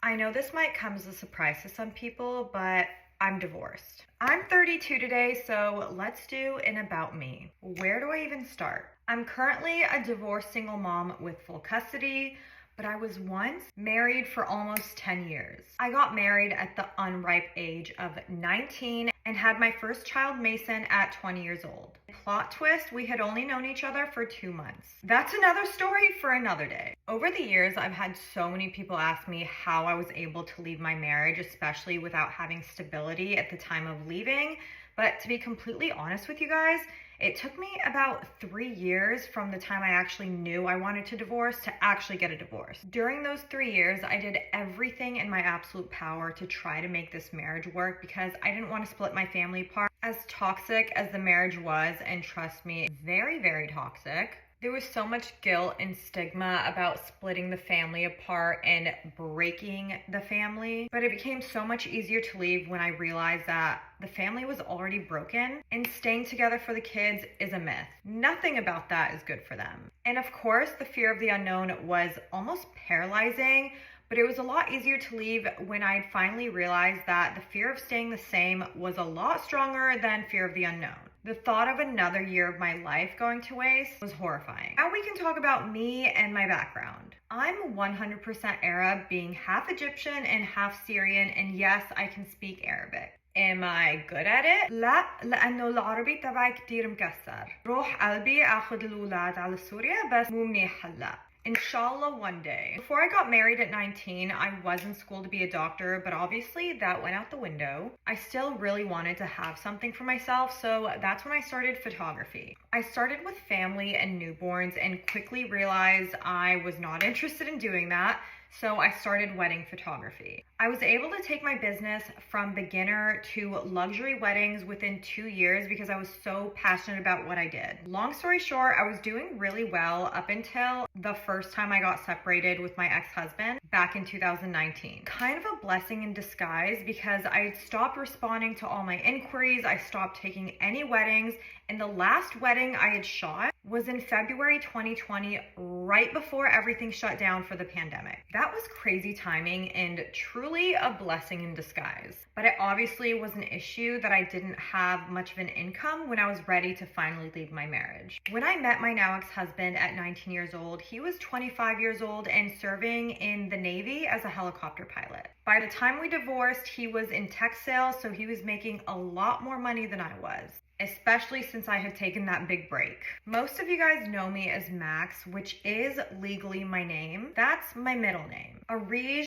I know this might come as a surprise to some people, but I'm divorced. I'm 32 today, so let's do an about me. Where do I even start? I'm currently a divorced single mom with full custody, but I was once married for almost 10 years. I got married at the unripe age of 19 and had my first child, Mason, at 20 years old. Plot twist, we had only known each other for 2 months. That's another story for another day. Over the years, I've had so many people ask me how I was able to leave my marriage, especially without having stability at the time of leaving. But to be completely honest with you guys, it took me about 3 years from the time I actually knew I wanted to divorce to actually get a divorce. During those 3 years, I did everything in my absolute power to try to make this marriage work because I didn't want to split my family apart. As toxic as the marriage was, and trust me, very, very toxic, there was so much guilt and stigma about splitting the family apart and breaking the family, but it became so much easier to leave when I realized that the family was already broken and staying together for the kids is a myth. Nothing about that is good for them. And of course, the fear of the unknown was almost paralyzing, but it was a lot easier to leave when I finally realized that the fear of staying the same was a lot stronger than fear of the unknown. The thought of another year of my life going to waste was horrifying. Now we can talk about me and my background. I'm 100% Arab, being half Egyptian and half Syrian, and yes, I can speak Arabic. Am I good at it? لا، لأنه العربي تبعي كتير مكسر. روح قلبي أخذ الأولاد على سوريا بس مو منيح هلا. Inshallah one day. Before I got married at 19, I was in school to be a doctor, but obviously that went out the window. I still really wanted to have something for myself, so that's when I started photography. I started with family and newborns and quickly realized I was not interested in doing that, so I started wedding photography. I was able to take my business from beginner to luxury weddings within 2 years because I was so passionate about what I did. Long story short, I was doing really well up until the first time I got separated with my ex-husband back in 2019. Kind of a blessing in disguise because I had stopped responding to all my inquiries, I stopped taking any weddings, and the last wedding I had shot was in February 2020, right before everything shut down for the pandemic. That was crazy timing and truly a blessing in disguise. But it obviously was an issue that I didn't have much of an income when I was ready to finally leave my marriage. When I met my now ex-husband at 19 years old, he was 25 years old and serving in the Navy as a helicopter pilot. By the time we divorced, he was in tech sales, so he was making a lot more money than I was, especially since I had taken that big break. Most of you guys know me as Max, which is legally my name. That's my middle name. Arij